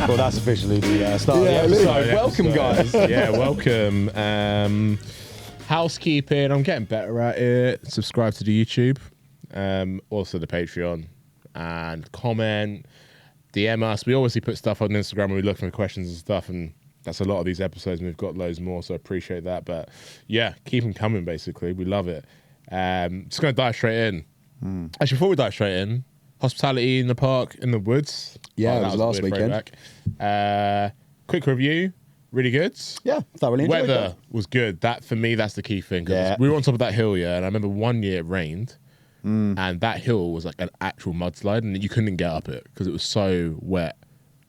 Well, that's officially the start of the episode. Welcome, guys. Yeah, welcome. Housekeeping. I'm getting better at it. Subscribe to the YouTube, also the Patreon, and comment, DM us. We obviously put stuff on Instagram when we look for questions and stuff, and that's a lot of these episodes, and we've got loads more, so I appreciate that. But yeah, keep them coming, basically. We love it. Just going to dive straight in. Actually, before we dive straight in, hospitality in the park, in the woods. Yeah, it was last weekend. Quick review, really good. Yeah, thoroughly enjoyed Weather that. was good. That, for me, that's the key thing. 'Cause Yeah. we were on top of that hill, yeah, and I remember one year it rained, and that hill was like an actual mudslide, and you couldn't get up it because it was so wet.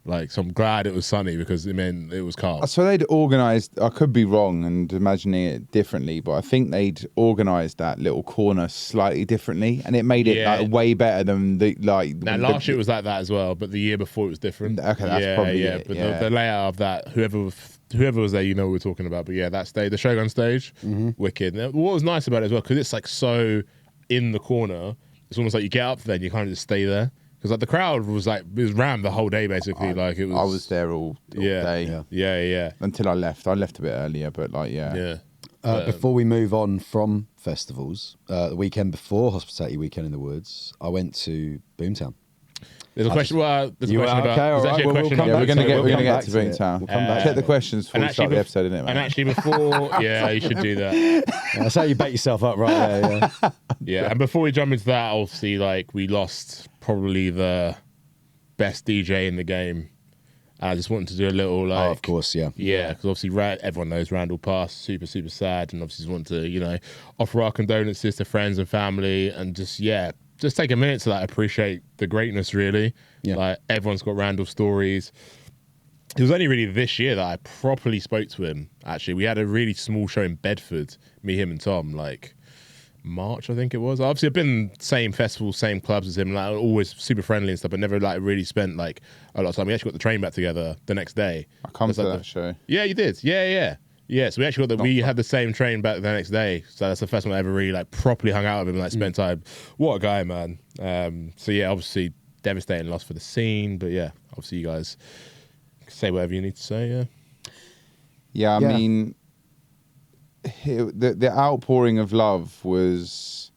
Like, so I'm glad it was sunny because it meant it was calm. So they'd organised, I could be wrong and imagining it differently, but I think they'd organised that little corner slightly differently, and it made it like way better than the like. Now, last year it was like that as well, but the year before it was different. Okay, that's probably it. But the layout of that, whoever was there, you know what we're talking about. But yeah, that stage, the Shogun stage, wicked. Now, what was nice about it as well, because it's like so in the corner, it's almost like you get up there and you kind of just stay there. Because like the crowd was like, it was rammed the whole day basically. Like it was. I was there all day. Yeah. Until I left. I left a bit earlier, but like Before we move on from festivals, the weekend before Hospitality Weekend in the Woods, I went to Boomtown. There's a question. There's a question about. Okay, all right. We'll come about. back we're going to get to it. Boomtown. We'll come back. Check the questions before we start the episode, isn't it, man? And actually before, yeah, you should do that. That's how you bet yourself up right there. Yeah. Yeah, and before we jump into that, obviously, like we lost probably the best DJ in the game. I just wanted to do a little like, of course, yeah, because obviously everyone knows Randall passed, super sad, and obviously just want to offer our condolences to friends and family, and just take a minute to like appreciate the greatness. Really, like everyone's got Randall stories. It was only really this year that I properly spoke to him. Actually, we had a really small show in Bedford, me, him, and Tom, like March, I think it was. Obviously, I've been same festivals, same clubs as him, like always super friendly and stuff, but never like really spent like a lot of time. We actually got the train back together the next day. I come to that show. Yeah, you did. Yeah. So we actually got we had the same train back the next day. So that's the first one I ever really like properly hung out with him and like spent time. What a guy, man. So yeah, obviously devastating loss for the scene, but yeah, obviously you guys say whatever you need to say. Yeah, I mean, the outpouring of love was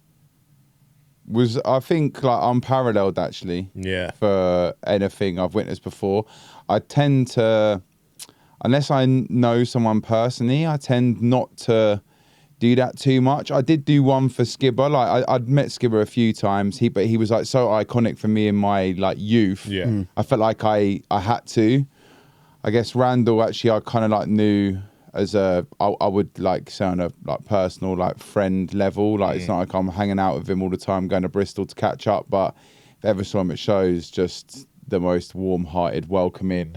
I think like unparalleled actually. Yeah. For anything I've witnessed before, I tend to, unless I know someone personally, I tend not to do that too much. I did do one for Skibber. Like I'd met Skibber a few times. But he was like so iconic for me in my like youth. Yeah. I felt like I had to. I guess Randall actually I kind of like knew as I would like say on a like personal like friend level. Like it's not like I'm hanging out with him all the time, going to Bristol to catch up. But if ever saw him at shows, just the most warm-hearted, welcoming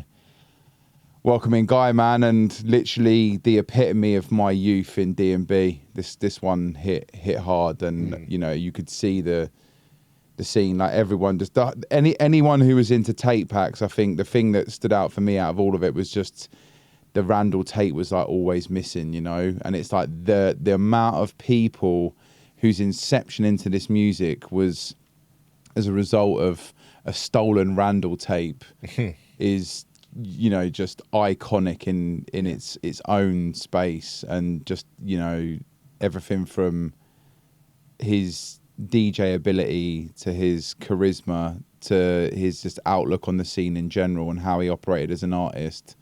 guy, man, and literally the epitome of my youth in D&B. This one hit hard, and you could see the scene, like everyone just anyone who was into tape packs. I think the thing that stood out for me out of all of it was just the Randall tape was like always missing, and it's like the amount of people whose inception into this music was as a result of a stolen Randall tape is just iconic in its own space, and just everything from his DJ ability to his charisma to his just outlook on the scene in general and how he operated as an artist.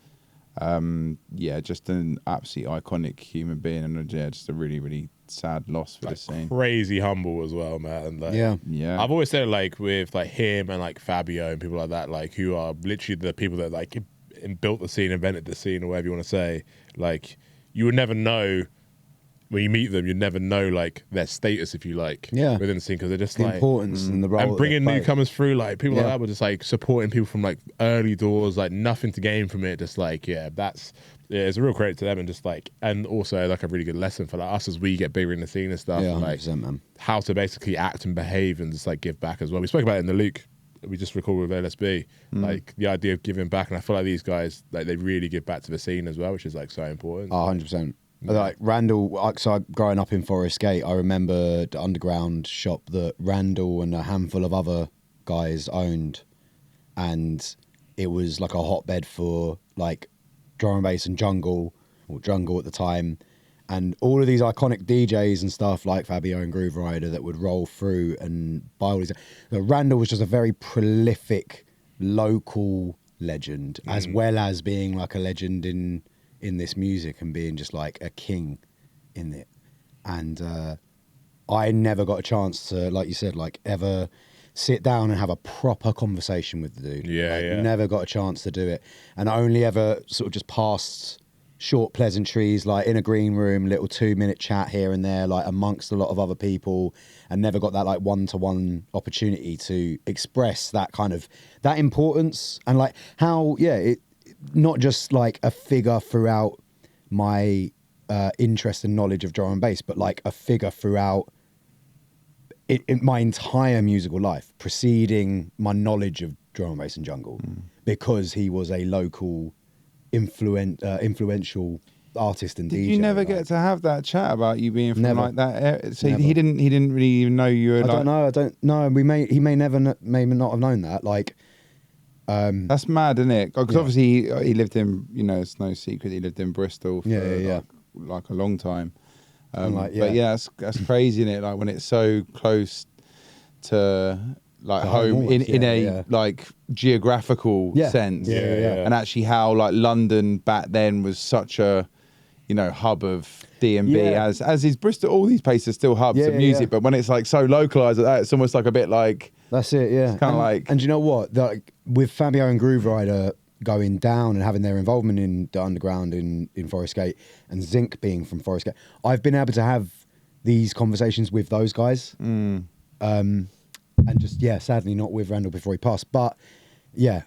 Just an absolutely iconic human being, and just a really, really sad loss for the scene. Crazy humble as well, man. Like, yeah. I've always said like with like him and like Fabio and people like that, like who are literally the people that like built the scene, invented the scene, or whatever you want to say. Like you would never know. When you meet them, you never know like their status, if you like, within the scene, because they're just the like importance and the role and bringing newcomers through. Like people like that were just like supporting people from like early doors, like nothing to gain from it. Just like it's a real credit to them, and just like, and also like a really good lesson for like us as we get bigger in the scene and stuff. Yeah, and, like 100%, man. How to basically act and behave and just like give back as well. We spoke about it in the Luke. We just recorded with LSB, like the idea of giving back, and I feel like these guys like they really give back to the scene as well, which is like so important. 100%. Like Randall, so growing up in Forest Gate, I remember the underground shop that Randall and a handful of other guys owned, and it was like a hotbed for like drum and bass and jungle, or jungle at the time. And all of these iconic DJs and stuff like Fabio and Groove Rider that would roll through and buy all these. Randall was just a very prolific local legend, as well as being like a legend in this music and being just like a king in it. And I never got a chance to, like you said, like ever sit down and have a proper conversation with the dude. Never got a chance to do it, and only ever sort of just passed short pleasantries, like in a green room, little 2-minute chat here and there, like amongst a lot of other people, and never got that like one-to-one opportunity to express that kind of that importance and like how it not just like a figure throughout my interest and knowledge of drum and bass, but like a figure throughout in my entire musical life, preceding my knowledge of drum and bass and jungle, because he was a local influential artist and DJ. Did you never get to have that chat about you being from Never. like that? So Never. he didn't really even know you were. I don't know. He may not have known that. Like, that's mad, isn't it? Because obviously he lived in, it's no secret he lived in Bristol for like a long time. But that's crazy, isn't it? Like when it's so close to like home in a like geographical sense, and actually how like London back then was such a hub of D&B, as is Bristol. All these places are still hubs of music, but when it's like so localized at that, it's almost like a bit like that's it. Yeah, kind of like. And you know what? Like with Fabio and Groove Rider going down and having their involvement in the underground in Forest Gate, and Zinc being from Forest Gate, I've been able to have these conversations with those guys. And just sadly not with Randall before he passed, but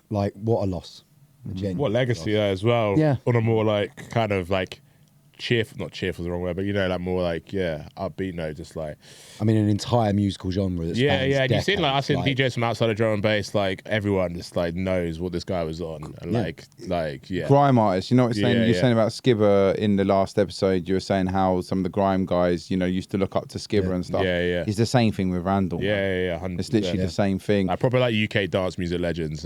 like what a loss. What legacy there as well. Yeah. On a more like kind of like not cheerful is the wrong word, but like more like upbeat note, just like an entire musical genre that spans and you've seen like decades, I've seen DJs from outside of drum and bass, like everyone just like knows what this guy was on, and grime artists, you know what you're saying? You're saying about Skibber in the last episode. You were saying how some of the grime guys used to look up to Skibber and stuff. It's the same thing with Randall. 100%. It's literally the same thing. I probably like UK dance music legends.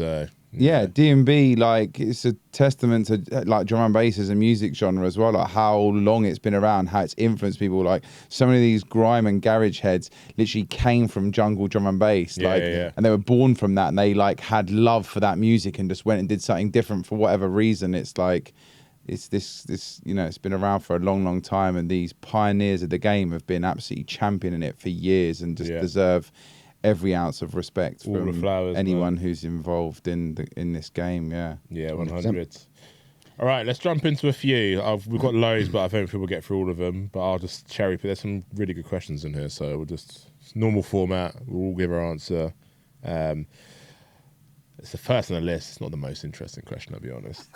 D&B, like it's a testament to like drum and bass as a music genre as well, like how long it's been around, how it's influenced people. Like so many of these grime and garage heads literally came from jungle drum and bass, and they were born from that, and they like had love for that music and just went and did something different for whatever reason. It's like it's this it's been around for a long time, and these pioneers of the game have been absolutely championing it for years and just deserve every ounce of respect all from the flowers, anyone who's involved in this game. 100. All right, let's jump into a few. We've got loads, but I don't think we'll get through all of them, but I'll just cherry pick. There's some really good questions in here, so it's normal format, we'll all give our answer. It's the first on the list. It's not the most interesting question, I'll be honest.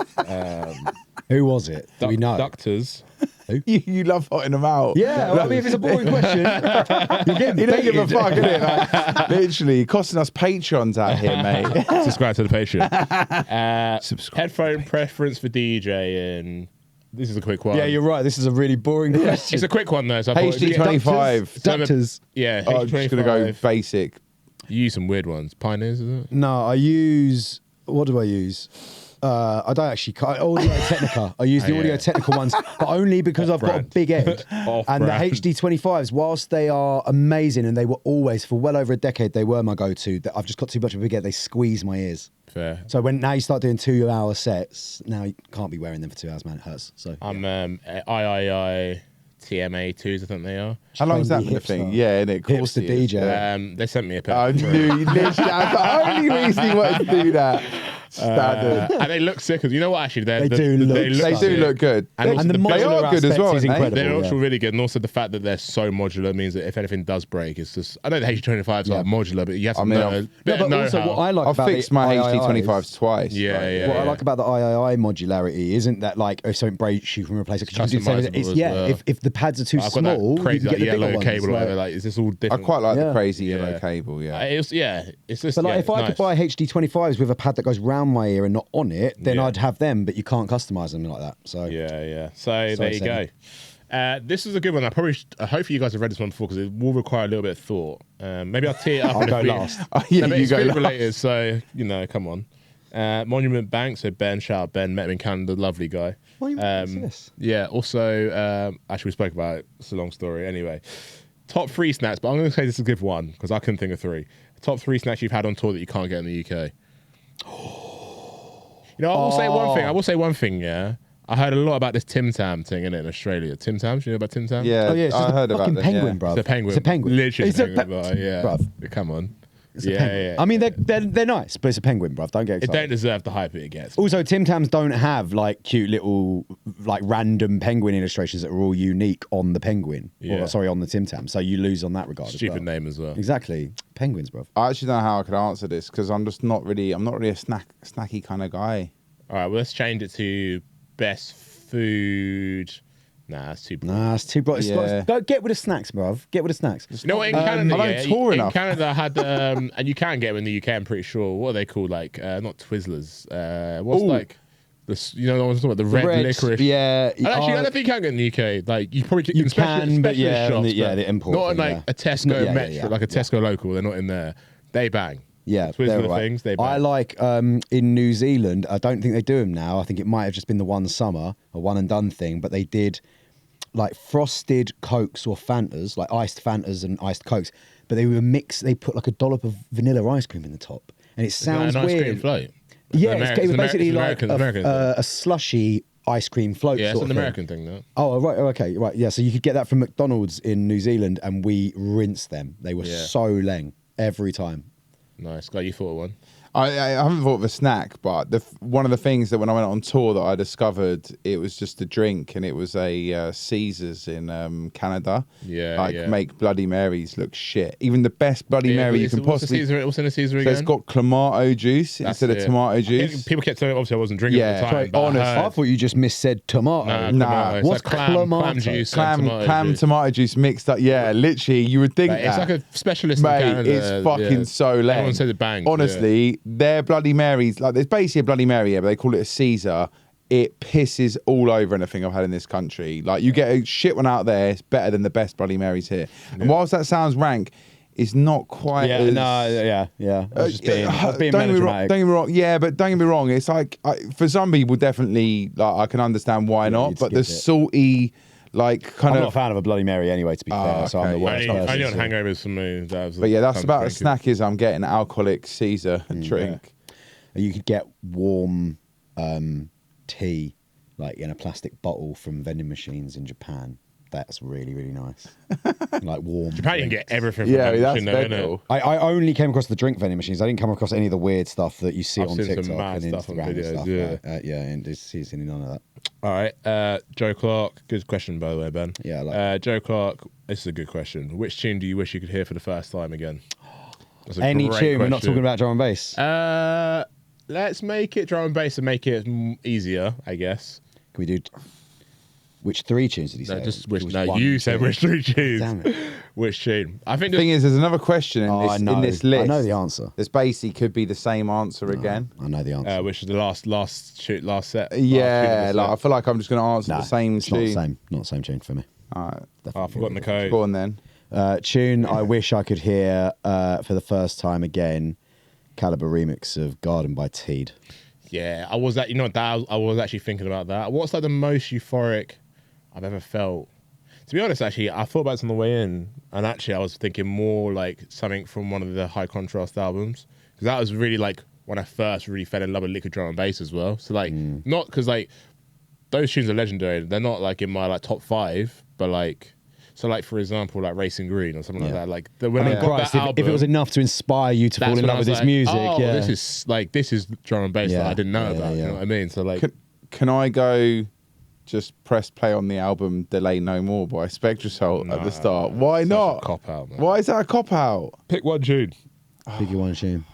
Who was it? Do we know? Doctors. You love hotting them out. Yeah, well, if it's a boring question, you're getting you don't give a fuck, innit? Like, literally costing us patrons out here, mate. Subscribe to the Patreon. Subscribe. Headphone preference for DJing. This is a quick one. Yeah, you're right. This is a really boring question. It's a quick one though. So HD25. Ductors. Yeah, I'm just gonna go basic. You use some weird ones. Pioneers, is it? No, I use. What do I use? I don't actually. Audio Technica. I use the Audio Technica ones, but only because I've got a big head. And the HD25s, whilst they are amazing, and they were always for well over a decade, they were my go-to. I've just got too much of a big head. They squeeze my ears. Fair. So now you start doing 2-hour sets, now you can't be wearing them for 2 hours, man. It hurts. So I'm III TMA2s, I think they are. How long has that been a thing? Yeah, and it course the DJ. They sent me a pair. I knew you literally. That's the only reason you wanted to do that. Standard. And they look sick. You know what? Actually, they do look good. And the they are good as well. Is incredible, they're also really good, and also the fact that they're so modular means that if anything does break, it's just. I know the HD25s are modular, but you have to know. But also, what I like I've about fixed my HD25s twice. What I like about the III modularity isn't that like if something breaks, you can replace it. If the pads are too small, crazy you can get the yellow bigger cable. ones, Like, is this all different? I quite like the crazy yellow cable. It's just. But like, if I could buy HD25s with a pad that goes round my ear and not on it, then I'd have them, but you can't customize them like that. So So there you go. This is a good one. Hopefully you guys have read this one before because it will require a little bit of thought. Maybe I'll tee it up. I'll go last. You go last. Related, so come on. Monument Bank. So Ben, shout out Ben, met him in Canada, lovely guy. Yes. Yeah. Also, actually, we spoke about it. It's a long story. Anyway, top 3 snacks, but I'm going to say this is a good one because I couldn't think of 3. Top 3 snacks you've had on tour that you can't get in the UK. You know, I will say one thing. I will say one thing. Yeah, I heard a lot about this Tim Tam thing in Australia. Tim Tams, you know about Tim Tam? Yeah, Oh yeah, it's just I a heard about fucking that. penguin, Yeah. bruv. It's a penguin. It's a penguin. Literally, It's a penguin. Yeah, bruv. come on. It's a penguin. I mean, they're nice, but it's a penguin, bruv. Don't get It excited. don't deserve the hype it gets. Also, Tim Tams don't have like cute little like random penguin illustrations that are all unique on the penguin. Yeah. Or, sorry, on the Tim Tam. So you lose on that regard. Stupid as well. name as well. Exactly. Penguins, bruv. I actually don't know how I could answer this because I'm not really a snacky kind of guy. All right, well, let's change it to best food. Nah, that's too. Nah, it's too bright. Yeah. Go get with the snacks, bruv. Get with the snacks. You know what? In Canada, I don't tour in enough. Canada had, and you can get them in the UK. I'm pretty sure. What are they called? Like not Twizzlers. What's Ooh. like the you know the ones talking about the red licorice. Yeah. Actually, I don't think you can get in the UK. Like you probably You in can, but yeah, shops, the import not in thing, like yeah. a Tesco Yeah, Metro, like a Tesco local. They're not in there. They bang. Yeah, Twizzler they're right. things, they bang. I like in New Zealand. I don't think they do them now. I think it might have just been the one summer, a one and done thing. But they did like frosted Cokes or Fantas, like iced Fantas and iced Cokes. But they were mixed. They put like a dollop of vanilla ice cream in the top, and it sounds an ice weird. cream float. Yeah, It's it was Ameri- basically it's like American thing. a slushy ice cream float. Yeah, it's sort an of thing. American thing, though. Oh, right. Okay. Right. Yeah. So you could get that from McDonald's in New Zealand, and we rinsed them. They were Yeah. so leng every time. Nice. Glad you thought of one. I haven't thought of a snack, but one of the things that when I went on tour that I discovered, it was just a drink, and it was a Caesars in Canada. Yeah, like yeah. make Bloody Marys look shit. Even the best Bloody Mary you can possibly. What's in a Caesar So again? it's got clamato juice instead of tomato juice. People kept saying, obviously, I wasn't drinking at the Yeah. time. but honest, I heard- I thought you just missaid tomato. Nah. It's What's like clam clamato? juice and Clam juice. tomato juice mixed up. Yeah, literally, you would think Like, it's that. like a specialist Mate, in Canada. it's fucking yeah. so lame. Everyone says it bangs. Honestly, their Bloody Marys, like there's basically a Bloody Mary, yeah, but they call it a Caesar. It pisses all over anything I've had in this country. Like you get a shit one out there, it's better than the best Bloody Marys here. And whilst that sounds rank, it's not quite. Yeah. as, Yeah. I was just being don't get me wrong. melodramatic. Don't get me wrong. Yeah, but don't get me wrong. It's like for some people, definitely, like I can understand why not. you'd But the skip it. salty, like kind I'm not a of. fan of a Bloody Mary anyway, to be fair. So I'm the okay. worst Only person. on so- hangovers for me. But yeah, that's about as snacky as I'm getting. Alcoholic Caesar drink. You could get warm tea, like in a plastic bottle from vending machines in Japan. That's really, really nice. Like warm. Japan, you can drinks. get everything from Yeah, that that's machine, though, innit? mental. I only came across the drink vending machines. I didn't come across any of the weird stuff that you see I've on seen some TikTok mad and stuff on Instagram and videos, stuff. yeah. Yeah, and it's seen none of that. All right, Joe Clark. Good question, by the way, Ben. Yeah, I like Joe Clark. This is a good question. Which tune do you wish you could hear for the first time again? That's a Any great tune, we're not question. talking about drum and bass. Let's make it drum and bass and make it easier, I guess. Can we do... Which 3 tunes did he say? No, just It which. was No, one you said tune. which 3 tunes. Damn it. Which tune? I think The thing is, there's another question in, Oh, I this, know. in this list. I know the answer. This basically could be the same answer again. I know the answer. which is the last set. Last Yeah, tune of the like I set. feel like I'm just going to answer Nah, the same it's not the tune. same. Not the same tune for me. All right, I've forgotten the code. go on then. Tune I wish I could hear for the first time again. Caliber remix of Garden by Teed. Yeah, I was actually thinking about that. What's like the most euphoric I've ever felt? To be honest, actually, I thought about this on the way in, and actually, I was thinking more like something from one of the High Contrast albums, because that was really like when I first really fell in love with liquid drum and bass as well. So like, not because like those tunes are legendary. They're not like in my like top 5, but like. So, like for example, like Racing Green or something like that. Like when I got Christ, that if, album, if it was enough to inspire you to fall that's in when I love with was this like, music, oh, yeah. this is drum and bass that Yeah, I didn't know yeah, about. yeah. You know what I mean? So like, Can I go? Just press play on the album "Delay No More" by Spectrasol at the start. Why such a not? cop out, man. Why is that a cop out? Pick one tune. Pick your one tune.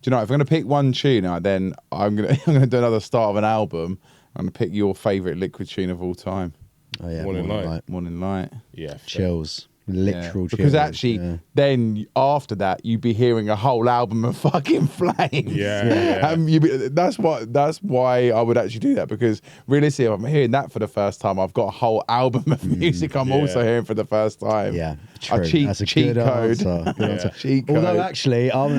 Do you know? If I'm going to pick one tune, then I'm going to do another start of an album. I'm going to pick your favorite Liquid tune of all time, Oh yeah, Morning Light. "Morning Light." Yeah, Chills. Literal because cheerleaders, actually then after that you'd be hearing a whole album of fucking Flames. That's why I would actually do that, because realistically if I'm hearing that for the first time, I've got a whole album of music I'm also hearing for the first time. True. That's a cheat code. Cheat code. Although actually I'm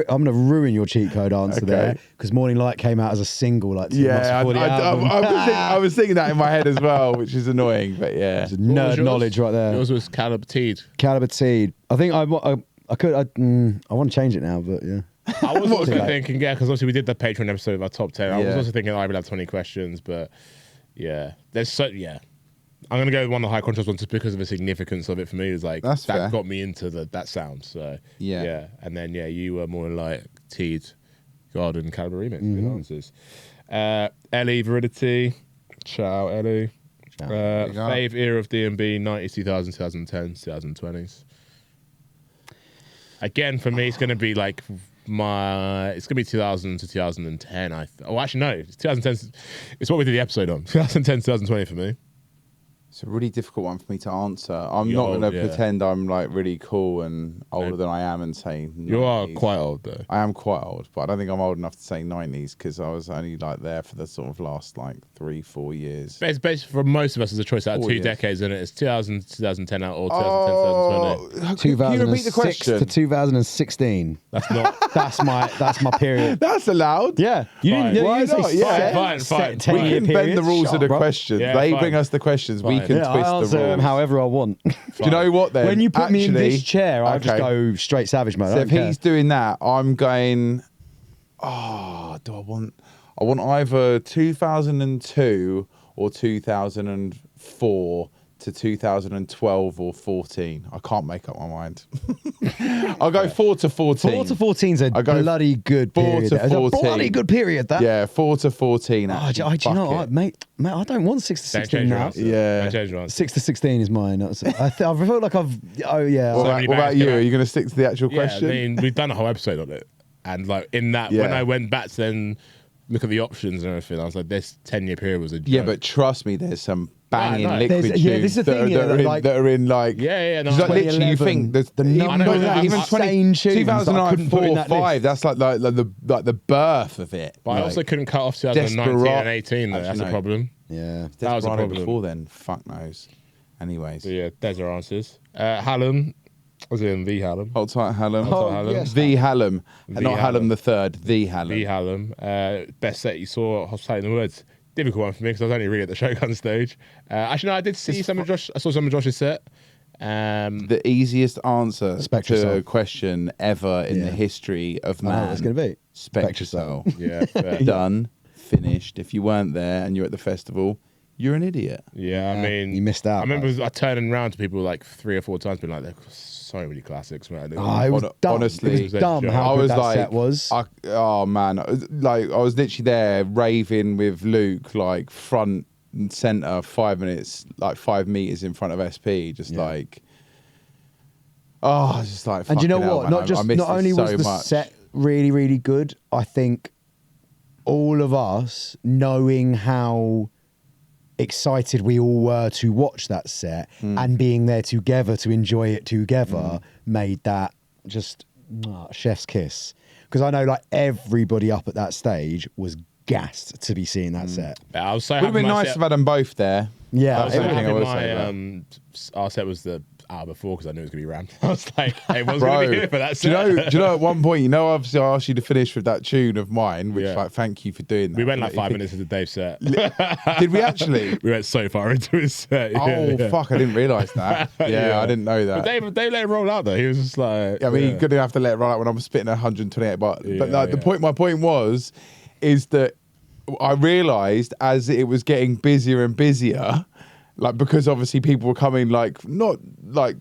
gonna ruin your cheat code answer there, because Morning Light came out as a single like 2 months before the album. I was thinking that in my head as well, which is annoying, but It's nerd knowledge right there. Yours was Caliber Teed. Caliber Teed. I think I want to change it now, but yeah. I was also thinking, because obviously we did the Patreon episode of our top 10. I was also thinking I would have 20 questions, but I'm gonna go with one of the high contrast ones just because of the significance of it for me. It was like That's fair. got me into that sound. So and then you were more like Teed, Garden, Caliber remix. Good answers. Ellie, Veridity. Ciao, Ellie. Fave era of D&B, 90s, 2000s, 2010s, 2020s. Again, for me, it's going to be like it's going to be 2000 to 2010. Actually, no, it's 2010. It's what we did the episode on. 2010, 2020 for me. It's a really difficult one for me to answer. I'm not going to pretend I'm like really cool and older than I am and say 90s. You are quite old though. I am quite old, but I don't think I'm old enough to say 90s because I was only like there for the sort of last like 3-4 years. It's basically for most of us as a choice out of 2 decades, isn't it? It's 2000 to 2010 out or 2010 2020. Can you repeat the 2006 question? to 2016. That's not. that's my period. That's allowed. Yeah, you Fine. didn't. Why You didn't not? say Yeah. Fine. 10 We year can bend the periods. rules Shut of the up, bro. questions. Yeah, They fine. bring us the questions. We Fine. can Yeah, twist I the answer rules. them however I want. Do you know what then? When you put me in Actually, this chair, I just okay. go straight savage mode. So I don't if care. he's doing that, I'm going. Do I want? I want either 2002 or 2004 to 2012 or 14. I can't make up my mind. I'll go 4 to 14. 4 to 14 is a I go bloody good 4 period. to It's a 14. bloody good period, that. Yeah, 4 to 14. Oh, Actually. do you know Fuck what, it. mate, I don't want 6 to Don't 16 change your now. answer. Yeah. Don't change your answer. 6 to 16 is mine. I feel like I've. Oh yeah. What many about bangs you? can I- Are you going to stick to the actual Yeah, question? I mean, we've done a whole episode on it, and like in that, when I went back to then look at the options and everything, I was like, this 10-year period was a joke. Yeah, but trust me, there's some banging no. liquid There's- tunes yeah, this is the that, thing, are, yeah, that, are in, like- that are in like. Yeah, no. It's like literally, you 2011, think there's the even, number of even insane tunes that I 2009, couldn't put 4, in that 5. list. That's like the birth of it. But I also couldn't cut off 2019 Desperate- and 18 though. Actually, That's a no. problem. Yeah. That was a Desperado problem. before then. Fuck knows. Anyways, So yeah, there's our answers. Hallam, was in the Hallam. hold tight, Hallam. Hold tight, Hallam. yes. The Hallam, The not Hallam Hallam. the Third. The Hallam. The Hallam. Best set you saw, Hospitality in the Woods. Difficult one for me because I was only really at the Shogun stage. Actually, no, I did see some of Josh. I saw some of Josh's set. The easiest answer Spectre to Soul. a question ever in the Yeah. history of I know man. what it's going to be. Spectre Soul. Yeah, fair. Done. Finished. If you weren't there and you're at the festival, you're an idiot. Yeah, I mean, you missed out, I remember I turning around to people like 3 or 4 times, being like, "There's so many classics, man." Oh, it was dumb. honestly, it was dumb how I good was that like, set was. oh man, like I was literally there raving with Luke, like front and center, 5 minutes, like 5 meters in front of SP, just like, just like. And do you know fucking hell, what? man, I missed Not this only was so the much. set really, really good, I think all of us knowing how excited we all were to watch that set and being there together to enjoy it together made that just chef's kiss. Because I know like everybody up at that stage was gassed to be seeing that set. I was so Would have happy been my nice set- to have had them both there. Yeah, I was That's so the only happy thing I would say. our set was the hour before because I knew it was gonna be rammed. I was like, "Hey, what's Bro, gonna be here for that do you set?" know at one point, obviously I asked you to finish with that tune of mine, which Yeah. like thank you for doing that. We went like 5 If it- minutes into Dave's set. Did we actually? We went so far into his set. Yeah. Fuck, I didn't realise that. Yeah, I didn't know that. But Dave let it roll out though. He was just like, I mean, yeah. you're gonna have to let it roll out when I'm spitting 128. But Yeah, like, yeah. my point is that I realised as it was getting busier and busier, like because obviously people were coming, like not like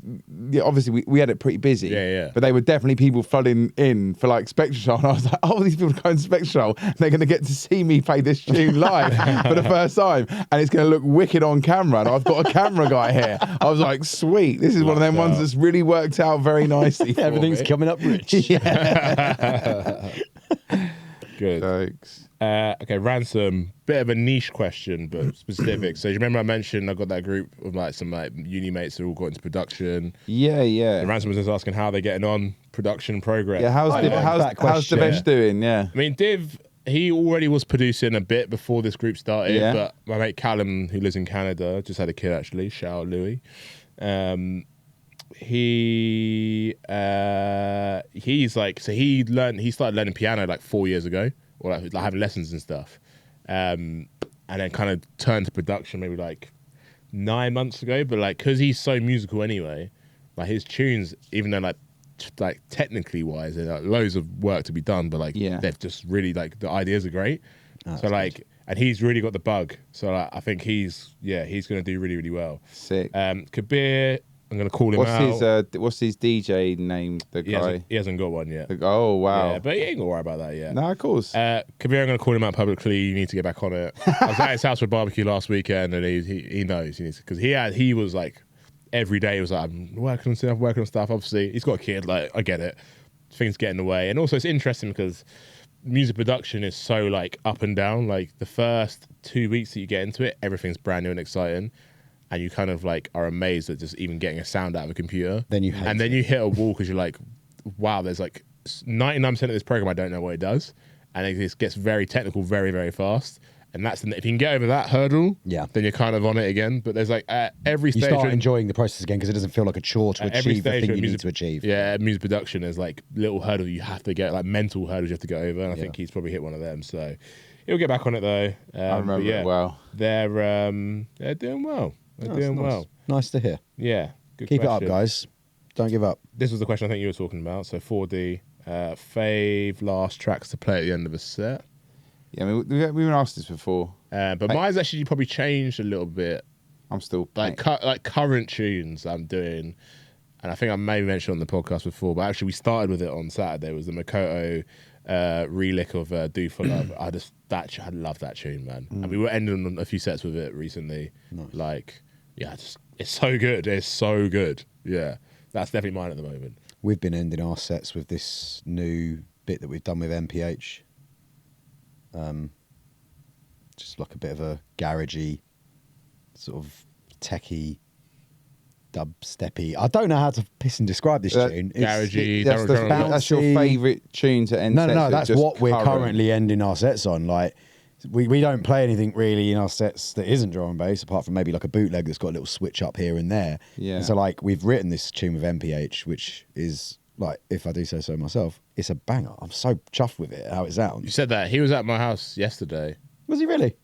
obviously we had it pretty busy, Yeah. but they were definitely people flooding in for like Spectre Show, and I was like, oh, these people are going to Spectre Show, they're going to get to see me play this tune live for the first time, and it's going to look wicked on camera, and I've got a camera guy here. I was like, sweet, this is one of them ones that's really worked out very nicely. For Everything's me. coming up rich. Good. Jokes. Okay, Ransom. Bit of a niche question, but specific. So you remember I mentioned I got that group of like some like uni mates that all got into production. Yeah, yeah. And Ransom was just asking how they're getting on, production progress. Yeah, how's Devesh doing? Yeah. I mean, Div, he already was producing a bit before this group started, Yeah. but my mate Callum, who lives in Canada, just had a kid actually. Shout out Louis. He's like, so he started learning piano like 4 years ago, or like having lessons and stuff, and then kind of turned to production maybe like 9 months ago. But like, because he's so musical anyway, like his tunes, even though like technically wise, there's like loads of work to be done, but like they've just really like the ideas are great. So like, good. And he's really got the bug. So like, I think he's gonna do really, really well. Sick. Kabir, I'm gonna call him out. What's his DJ name? The guy he hasn't got one yet. Oh wow! Yeah, but he ain't gonna worry about that yet. No, of course. Kabir, I'm gonna call him out publicly. You need to get back on it. I was at his house for barbecue last weekend, and he knows he needs to, because he was like every day he was like, I'm working on stuff. Obviously, he's got a kid. Like, I get it. Things get in the way, and also it's interesting because music production is so like up and down. Like the first 2 weeks that you get into it, everything's brand new and exciting. And you kind of like are amazed at just even getting a sound out of a computer. Then you hit a wall because you're like, wow, there's like 99% of this program I don't know what it does, and it gets very technical very, very fast. And that's if you can get over that hurdle, then you're kind of on it again. But there's like every stage you start enjoying the process again because it doesn't feel like a chore to achieve the thing you need to achieve. Yeah, music production is like little hurdle you have to get, like mental hurdles you have to get over. And I think he's probably hit one of them. So he'll get back on it though. I remember it well. They're doing well. They're doing well. Nice to hear. Yeah. Good Keep question. it up, guys. Don't give up. This was the question I think you were talking about. So 4D, fave last tracks to play at the end of a set. Yeah, I mean, we've been asked this before. But mine's actually probably changed a little bit. I'm still like current tunes I'm doing, and I think I may mention on the podcast before, but actually we started with it on Saturday. It was the Makoto relick of Do For Love. I love that tune, man. And we were ending on a few sets with it recently. Nice. Like, yeah, it's so good. It's so good. Yeah, that's definitely mine at the moment. We've been ending our sets with this new bit that we've done with MPH. Just like a bit of a garagey, sort of techie, dubsteppy. I don't know how to piss and describe this tune. Garagey. That's your favourite tune to end sets with? No, that's what we're currently ending our sets on. Like, we don't play anything really in our sets that isn't drum and bass, apart from maybe like a bootleg that's got a little switch up here and there. Yeah. And so like we've written this tune with MPH, which is like, if I do say so myself, it's a banger. I'm so chuffed with it, how it sounds. You said that. He was at my house yesterday. Was he really?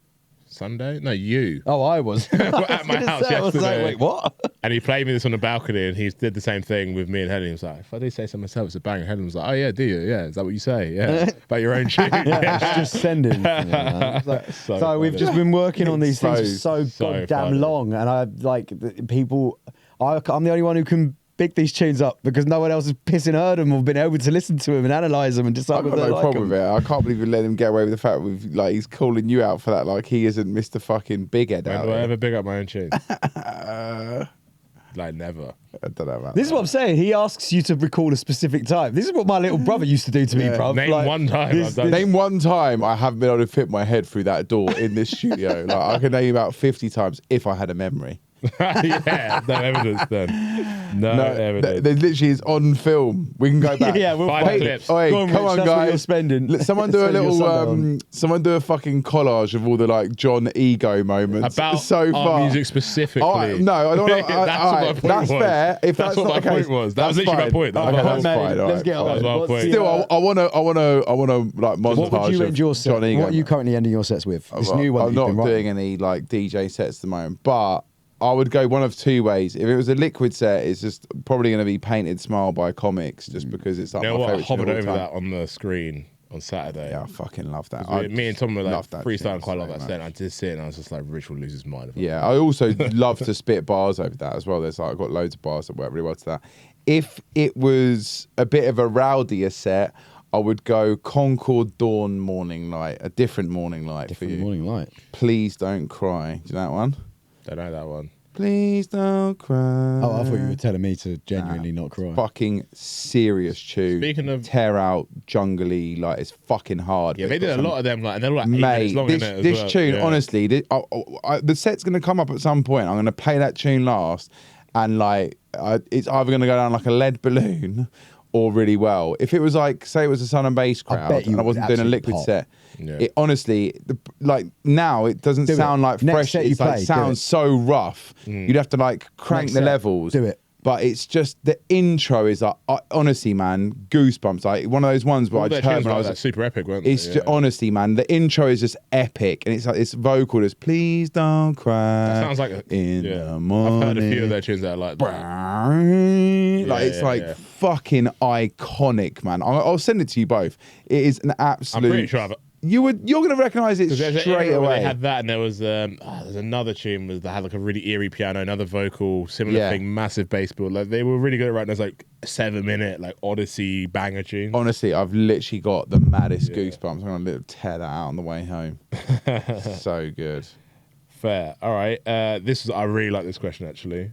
Sunday? No, you. Oh, I was. At my house yesterday. I was like, wait, what? And he played me this on the balcony, and he did the same thing with me and Helen. He was like, if I do say so myself, it's a banger. Helen was like, oh yeah, do you? Yeah, is that what you say? Yeah, about your own tune. Just sending. So we've just been working on these things for so goddamn funny. long, and I like people. I'm the only one who can pick these tunes up because no one else has pissing heard them or been able to listen to them and analyse them and decide I've whether got they no like problem them. with it. I can't believe we let him get away with the fact with like he's calling you out for that. Like he isn't Mr. fucking Big Head. When do I ever big up my own tune? Like never. I don't know about This is what I'm saying. He asks you to recall a specific time. This is what my little brother used to do to me, bruv. Name one time I've done Name one time I haven't been able to fit my head through that door in this studio. Like I can name about 50 times if I had a memory. Yeah, no evidence then. No evidence. There literally is on film. We can go back. Yeah, we'll Find find clips. Oi, Go on, come Rich, on, that's what guys. you're spending. Someone do a Spending your little. Sunday on. Someone do a fucking collage of all the like John ego moments. About so our far. music specifically. No, I don't. That's what my point That's was. fair. If That's that's what not my the case, point was. That was that's literally my fine. point. That was Okay, my that's point. fine. Let's Alright, get fine. on. That was my What's point. the, Still, I want to like montage what would you of end your set? John Ego. What are you currently ending your sets with? This new one. I'm that you've not been doing any like DJ sets at the moment, but I would go one of two ways. If it was a liquid set, it's just probably going to be Painted Smile by Comics, just because it's like You know my what? I favourite tune hovered of all over time. that on the screen on Saturday. Yeah, I fucking love that. Me and Tom were like love that freestyling tune quite a lot so of that much. set. I did see it and I was just like, Rich will lose his mind. Yeah, I also love to spit bars over that as well. There's like I've got loads of bars that work really well to that. If it was a bit of a rowdier set, I would go Concord Dawn Morning Light, a different morning light for you. Morning light. Please don't cry. Do you know that one? Don't know that one. Please don't cry. Oh, I thought you were telling me to genuinely not cry. Fucking serious tune. Speaking of- tear out, jungly, like it's fucking hard. Yeah, but they it's did got a some- lot of them, like, and they're like 8 minutes Mate, long this, in it as this well. tune, Yeah. honestly, the set's going to come up at some point. I'm going to play that tune last, and like, it's either going to go down like a lead balloon or really well. If it was like, say it was a Sun and Bass crowd, bet you and I would wasn't doing a absolutely liquid pop. set, Yeah. it honestly, like now, it doesn't Do it. sound like Next fresh. set you It's like play, do sounds it. so rough. You'd have to like crank Next the set, levels. do it. But it's just the intro is like, honestly, man, goosebumps. Like one of those ones where All I their just heard tunes when I like was that, super epic, weren't they? it's just, honestly, man, the intro is just epic, and it's like this vocal is "Please don't cry." That sounds like in yeah. the morning. I've heard a few of their tunes that are like that. Like it's like yeah. fucking iconic, man. I'll send it to you both. It is an I'm absolute. pretty sure you're gonna recognize it there's an straight era where away. they had that, and there was there's another tune that had like a really eerie piano, another vocal, similar Yeah. thing, massive bass build. Like they were really good at writing those like 7-minute like Odyssey banger tunes. Honestly, I've literally got the maddest goosebumps. I'm gonna tear that out on the way home. So good. Fair. All right. I really like this question actually.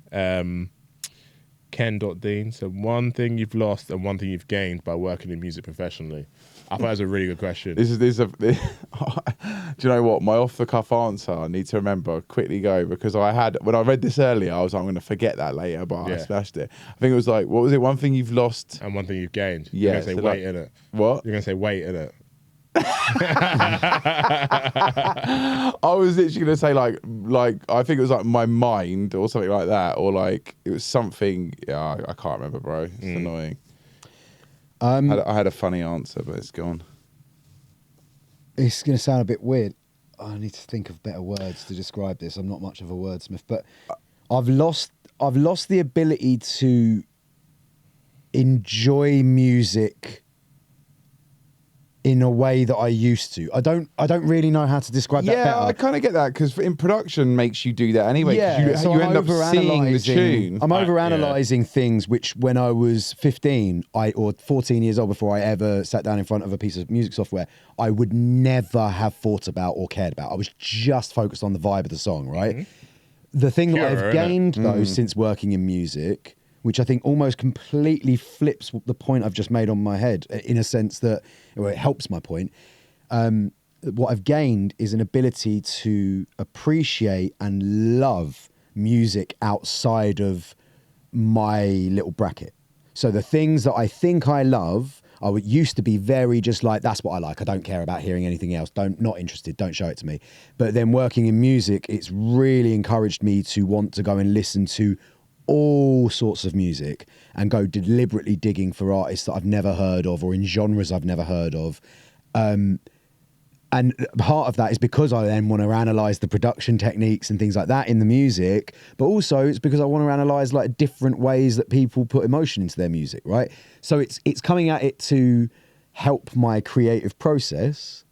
Ken.Dean. So one thing you've lost and one thing you've gained by working in music professionally. I thought that was a really good question. Do you know what? My off the cuff answer, I need to remember, quickly go, because when I read this earlier, I was like, I'm going to forget that later, but I Yeah. smashed it. I think it was like, what was it? One thing you've lost. And one thing you've gained. Yeah, You're going to say so wait, like- innit? What? You're going to say wait, innit? I was literally going to say like, I think it was like my mind or something like that, or like, it was something, yeah, I can't remember, bro. It's annoying. I had a funny answer, but it's gone. It's going to sound a bit weird. I need to think of better words to describe this. I'm not much of a wordsmith, but I've lost the ability to enjoy music in a way that I used to. I don't really know how to describe that Yeah, better. I kind of get that, because in production makes you do that anyway. 'Cause Yeah, so you I'm end up seeing the tune. I'm overanalyzing things which, when I was 15 or 14 years old, before I ever sat down in front of a piece of music software, I would never have thought about or cared about. I was just focused on the vibe of the song, right? Mm-hmm. The thing that Purer, I've innit? gained, though, since working in music, which I think almost completely flips the point I've just made on my head, in a sense that, well, it helps my point. What I've gained is an ability to appreciate and love music outside of my little bracket. So the things that I think I love, used to be very just like, that's what I like. I don't care about hearing anything else. Not interested. Don't show it to me. But then working in music, it's really encouraged me to want to go and listen to all sorts of music and go deliberately digging for artists that I've never heard of or in genres I've never heard of. And part of that is because I then want to analyze the production techniques and things like that in the music, but also it's because I want to analyze like different ways that people put emotion into their music, right? So it's coming at it to help my creative process.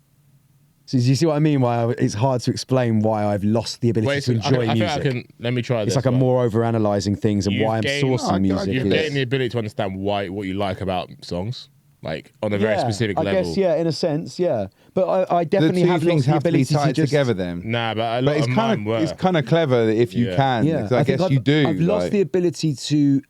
So do you see what I mean? It's hard to explain why I've lost the ability to enjoy music. Let me try this. It's like I'm more over-analysing things and You've why I'm gained- sourcing music. You've is- gained the ability to understand what you like about songs, like on a very specific I level. guess, yeah, in a sense, yeah. But I The definitely two have things lost the have to be ability tied to just... together then. Nah, but a lot But of mine were. it's kind of clever if you Yeah. can. Yeah, 'cause I think guess you do. I've lost like- the ability to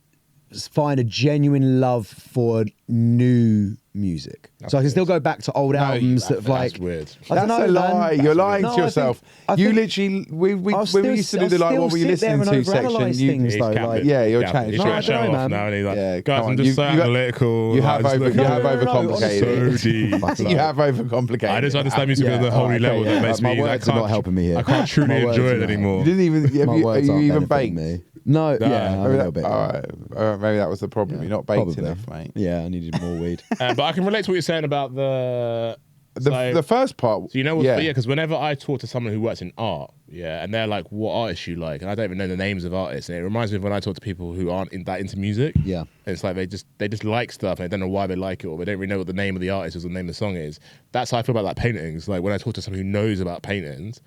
find a genuine love for new music. So I can still go back to old albums that have like... That's weird. I don't That's know, a lie. man. You're lying No, to I think- yourself. I You think- literally, when we I'll used to do still- the like, I'll what were you still sit there listening and to section, overanalyse things, though, capping. like- Yeah, you're Capping. changed. He's No, trying I to don't show know, off man. now, and he's like, Yeah, guys, come I'm on. just so You- analytical. you have like, over- just you look- have overcomplicated. So deep. you like- have overcomplicated. I just understand music Yeah, at a whole okay, new level yeah. that makes My me. I words are can't not helping me here. I can't truly My words enjoy are it not. anymore. You didn't even. My words Are aren't you even benefiting baked? me. No, Nah. yeah, I'm a little bit. All right. Maybe that was the problem. Yeah, You're not baked probably. enough, mate. Yeah, I needed more weed. But I can relate to what you're saying about the. The first part. So you know what? Yeah. Yeah, because whenever I talk to someone who works in art, yeah, and they're like, "What artists you like?" and I don't even know the names of artists, and it reminds me of when I talk to people who aren't that into music. Yeah. And it's like they just like stuff, and they don't know why they like it, or they don't really know what the name of the artist is or the name of the song is. That's how I feel about like paintings. Like when I talk to someone who knows about paintings,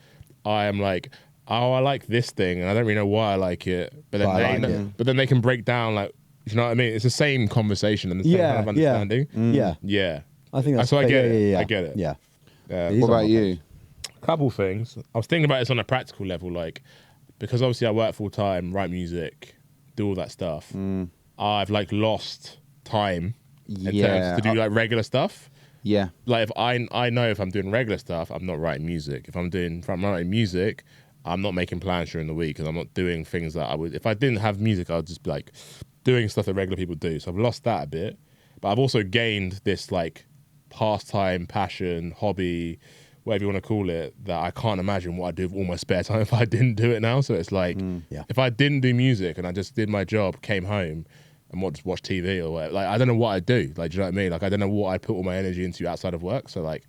I am like, "Oh, I like this thing," and I don't really know why I like it, but then But I like it. but then they can break down like, you know what I mean? It's the same conversation and the same kind of understanding. Yeah. Yeah. I think that's So I fair. get it. Yeah. I get it. Yeah. Yeah. It is What on about my you? Couple things. I was thinking about this on a practical level. Like, because obviously I work full time, write music, do all that stuff. I've like lost time in terms to do like regular stuff. Yeah. Like if I know if I'm doing regular stuff, I'm not writing music. If I'm writing music, I'm not making plans during the week, and I'm not doing things that I would. If I didn't have music, I'd just be like doing stuff that regular people do. So I've lost that a bit, but I've also gained this like pastime, passion, hobby, whatever you want to call it, that I can't imagine what I'd do with all my spare time if I didn't do it now. So it's like, if I didn't do music and I just did my job, came home and just watch TV or whatever, like I don't know what I'd do. Like, do you know what I mean? Like I don't know what I'd put all my energy into outside of work. So like,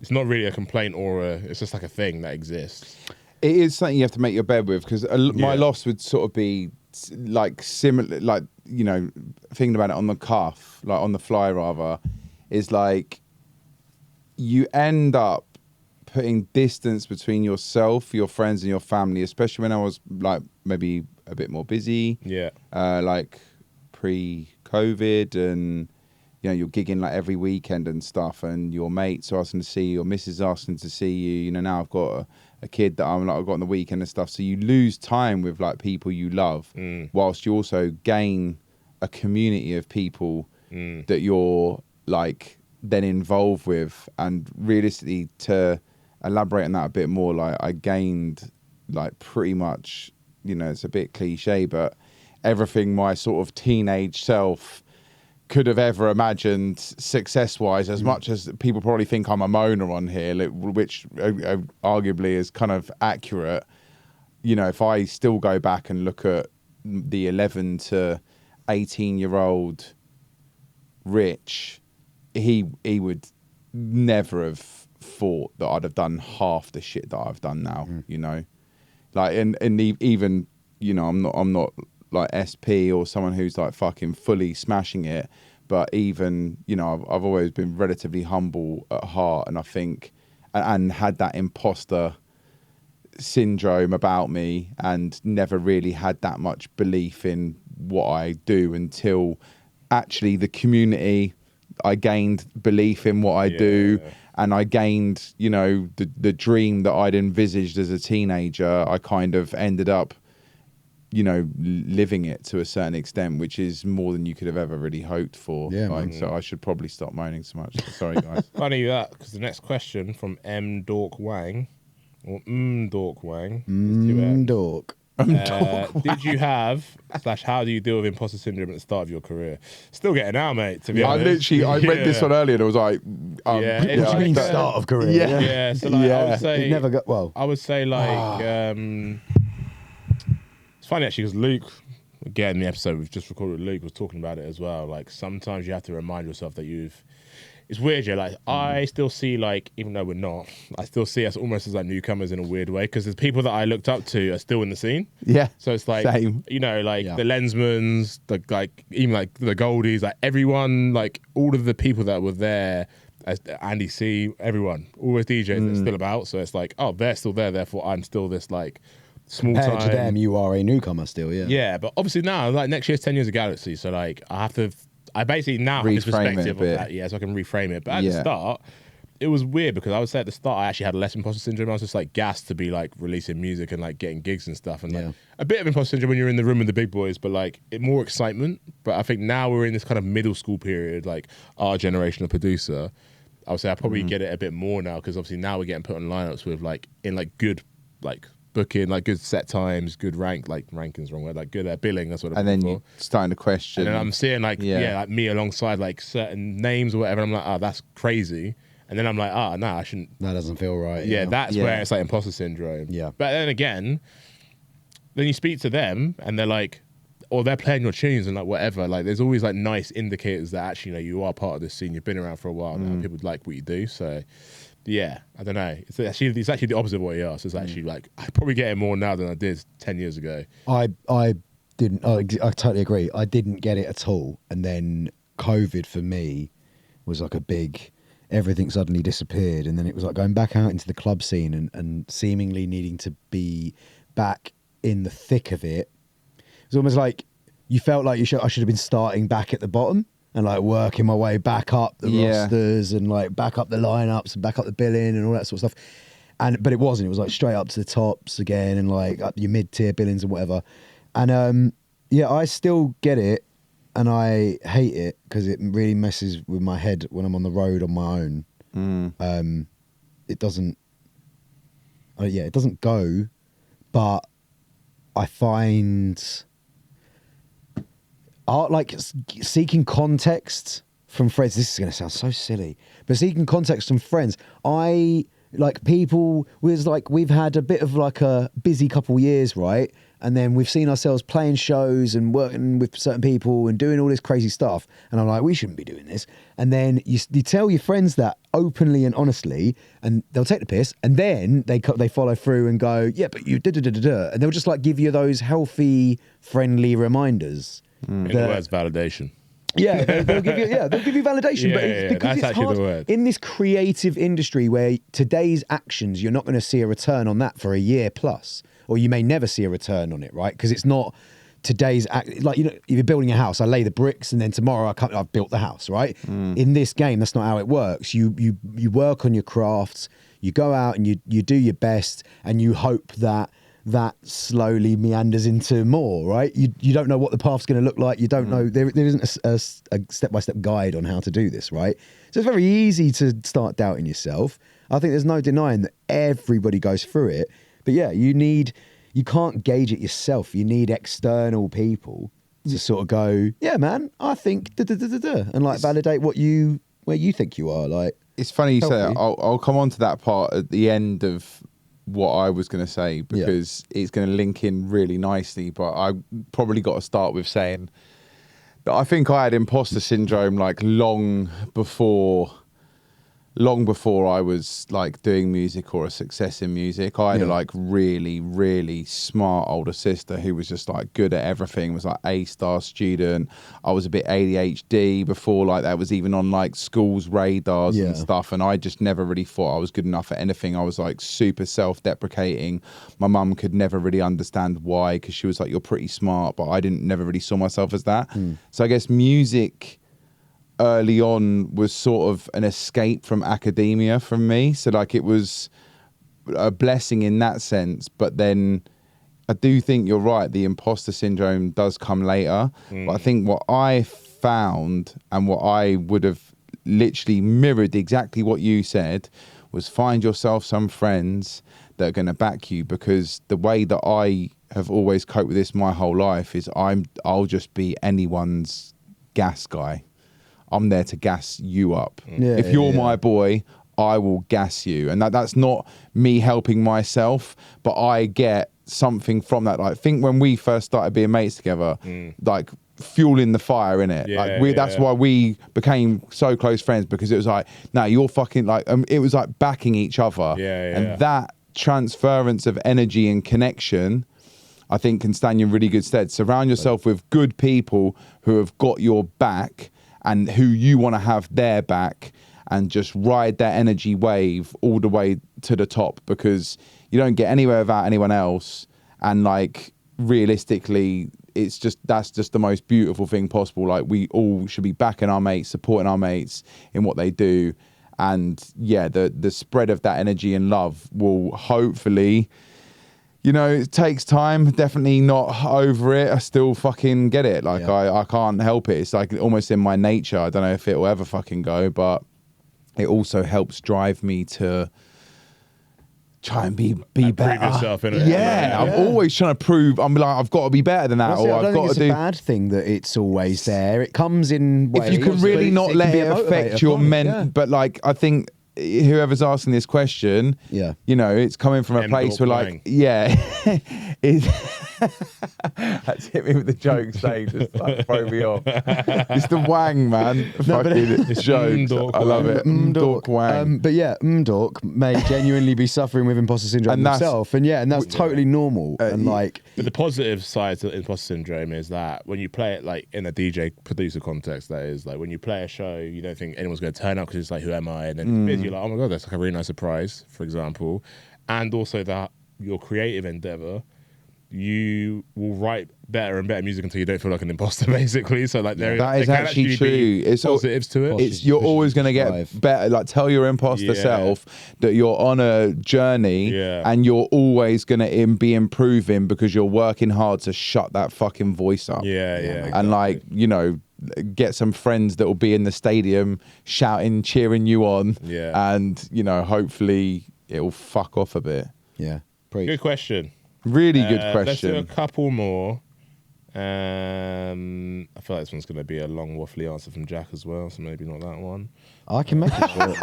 it's not really a complaint it's just like a thing that exists. It is something you have to make your bed with, because my loss would sort of be like similar, like, you know, thinking about it on the cuff, like on the fly rather, is like you end up putting distance between yourself, your friends and your family, especially when I was like maybe a bit more busy. Yeah. Like pre-COVID, and you know, you're gigging like every weekend and stuff, and your mates are asking to see you, your missus asking to see you. You know, now I've got a kid that I've got on the weekend and stuff. So you lose time with like people you love, whilst you also gain a community of people that you're like then involved with. And realistically, to elaborate on that a bit more, like I gained like pretty much, you know, it's a bit cliche, but everything my sort of teenage self could have ever imagined success-wise, as much as people probably think I'm a moaner on here, which arguably is kind of accurate. You know, if I still go back and look at the 11 to 18-year-old Rich, he would never have thought that I'd have done half the shit that I've done now, you know? Like, and even, you know, I'm not like SP or someone who's like fucking fully smashing it, but even, you know, I've always been relatively humble at heart, and I think and had that imposter syndrome about me, and never really had that much belief in what I do until actually the community, I gained belief in what I do, and I gained, you know, the dream that I'd envisaged as a teenager. I kind of ended up, you know, living it to a certain extent, which is more than you could have ever really hoped for. Yeah, like, so I should probably stop moaning so much. Sorry, guys. Funny that, because the next question from M Dork Wang, or Dork Wang, Dork. did you have / how do you deal with imposter syndrome at the start of your career? Still getting out, mate, to be honest. I read this one earlier and I was like, What do you mean start of career? Yeah, so like, I would say, it never got well. I would say like, it's funny actually, because Luke, again, the episode we've just recorded with Luke was talking about it as well. Like sometimes you have to remind yourself that it's weird, yeah. Like I still see, like, even though we're not, I still see us almost as like newcomers in a weird way, because the people that I looked up to are still in the scene. Yeah. So it's like, same. you know, like the Lensmans, like even like the Goldies, like everyone, like all of the people that were there, as Andy C, everyone, always DJs that's still about. So it's like, oh, they're still there, therefore I'm still this like small Compared time. to them, you are a newcomer still, yeah. Yeah, but obviously now, like next year's 10 years of Galaxy, so like I basically now have this perspective of that, yeah, so I can reframe it. But at the start, it was weird, because I would say at the start I actually had less imposter syndrome. I was just like gassed to be like releasing music and like getting gigs and stuff, and like a bit of imposter syndrome when you're in the room with the big boys, but like more excitement. But I think now we're in this kind of middle school period, like our generation of producer. I would say I probably get it a bit more now, because obviously now we're getting put on lineups with like in like good like booking, like good set times, good ranking's wrong word, like good billing, that's what I'm And then for. you're starting to question. And then I'm seeing like, like me alongside like certain names or whatever, and I'm like, oh, that's crazy. And then I'm like, nah, I shouldn't. That doesn't feel right. Yeah, that's where it's like imposter syndrome. Yeah. But then again, then you speak to them and they're like, or they're playing your tunes and like whatever. Like there's always like nice indicators that actually, you know, you are part of this scene. You've been around for a while now. And people like what you do. So yeah, I don't know. It's actually the opposite of what you asked. It's actually like, I probably get it more now than I did 10 years ago. I didn't. I totally agree. I didn't get it at all. And then COVID for me was like a big. Everything suddenly disappeared, and then it was like going back out into the club scene and seemingly needing to be back in the thick of it. It was almost like you felt like I should have been starting back at the bottom and like working my way back up the rosters and like back up the lineups and back up the billing and all that sort of stuff. but it wasn't. It was like straight up to the tops again, and like up your mid-tier billings and whatever. And yeah, I still get it, and I hate it because it really messes with my head when I'm on the road on my own. It doesn't. Yeah, it doesn't go, but I find art like seeking context from friends. This is going to sound so silly, but seeking context from friends, I like people with like we've had a bit of like a busy couple years, right? And then we've seen ourselves playing shows and working with certain people and doing all this crazy stuff. And I'm like, we shouldn't be doing this. And then you tell your friends that openly and honestly, and they'll take the piss. And then they follow through and go, yeah, but you da-da-da-da-da. And they'll just like give you those healthy, friendly reminders. In the words validation. Yeah, they'll give you validation, but it's because that's it's actually hard the word. in this creative industry where today's actions, you're not going to see a return on that for a year plus, or you may never see a return on it, right? Because it's not today's like if you're building a house, I lay the bricks and then tomorrow I've built the house, right? In this game, that's not how it works. You work on your crafts, you go out and you do your best, and you hope that slowly meanders into more, right? You don't know what the path's going to look like. You don't know. There isn't a step-by-step guide on how to do this, right? So it's very easy to start doubting yourself. I think there's no denying that everybody goes through it. But yeah, you can't gauge it yourself. You need external people to sort of go, yeah, man, I think da-da-da-da-da, and like validate where you think you are. Like, it's funny you say healthy. that. I'll come on to that part at the end of what I was going to say, because it's going to link in really nicely. But I probably got to start with saying that I think I had imposter syndrome like long before I was like doing music or a success in music. I had a like really, really smart older sister who was just like good at everything, was like A-star student. I was a bit ADHD before like that was even on like schools' radars and stuff. And I just never really thought I was good enough at anything. I was like super self-deprecating. My mum could never really understand why, because she was like, you're pretty smart, but I never really saw myself as that. So I guess music early on was sort of an escape from academia from me. So like it was a blessing in that sense. But then I do think you're right. The imposter syndrome does come later. But I think what I found and what I would have literally mirrored exactly what you said was find yourself some friends that are going to back you, because the way that I have always coped with this my whole life is I'll just be anyone's gas guy. I'm there to gas you up. If you're my boy, I will gas you. And that's not me helping myself, but I get something from that. Like, think when we first started being mates together, like fueling the fire in it. That's why we became so close friends, because it was like, no, you're fucking like, it was like backing each other. And that transference of energy and connection, I think, can stand you in really good stead. Surround yourself with good people who have got your back and who you want to have their back, and just ride that energy wave all the way to the top, because you don't get anywhere without anyone else. And like, realistically, that's just the most beautiful thing possible. Like, we all should be backing our mates, supporting our mates in what they do. And yeah, the spread of that energy and love will hopefully, you know, it takes time, definitely not over it. I still fucking get it. Like, I can't help it. It's like almost in my nature. I don't know if it will ever fucking go, but it also helps drive me to try and be better. Prove yourself in it. I'm always trying to prove. I'm like, I've got to be better than that. Honestly, or I don't I've think got it's to a do. bad thing that it's always there. It comes in waves. If you can really not let it affect your but like, I think whoever's asking this question, you know, it's coming from a place where like, that's hit me with the jokes, saying just like throw me off. It's the wang, man. It's jokes. I love it. Dork wang. But yeah, dork may genuinely be suffering with imposter syndrome himself, and that's totally normal. And like, but the positive side to imposter syndrome is that when you play it like in a DJ producer context, that is like when you play a show, you don't think anyone's going to turn up because it's like, who am I? And then you're like, oh my god, that's like a really nice surprise, for example. And also that your creative endeavor, you will write better and better music until you don't feel like an imposter, basically. So like that is actually true. It's positives to it. It's you're always going to get better. Like tell your imposter self that you're on a journey and you're always going to be improving because you're working hard to shut that fucking voice up. And like, you know, get some friends that will be in the stadium shouting, cheering you on. And, you know, hopefully it'll fuck off a bit. Good question. Really good question. Let's do a couple more. I feel like this one's going to be a long, waffly answer from Jack as well, so maybe not that one. I can make it short.